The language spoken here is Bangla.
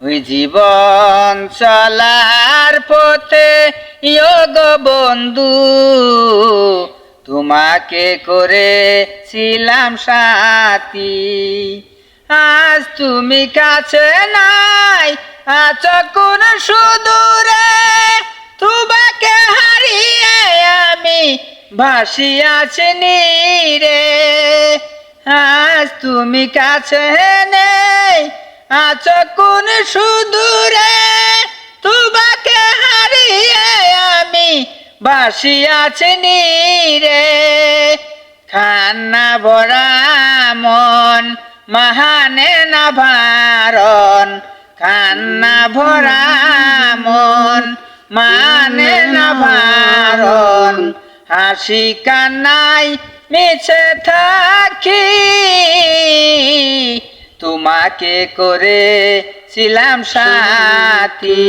ওই জীবন চলার পথে যোগ বন্ধু তোমাকে করেছিলাম সাথী। আজ তুমি কাছে নাই, আছো কোন সুদূরে, তোমাকে হারিয়ে আমি ভাসিয়াছি নীরে। আজ তুমি কাছে নেই, আছো কোন সুদূরে, তোমাকে হারিয়ে আমি ভাসিয়াছি নীরে। খান্না ভরা মন মাহানে না ভারণ, খান্না ভরা মন মানে না ভারণ। হাসি কান্নাই মিছে থাকি তোমাকে করেছিলাম সাথী।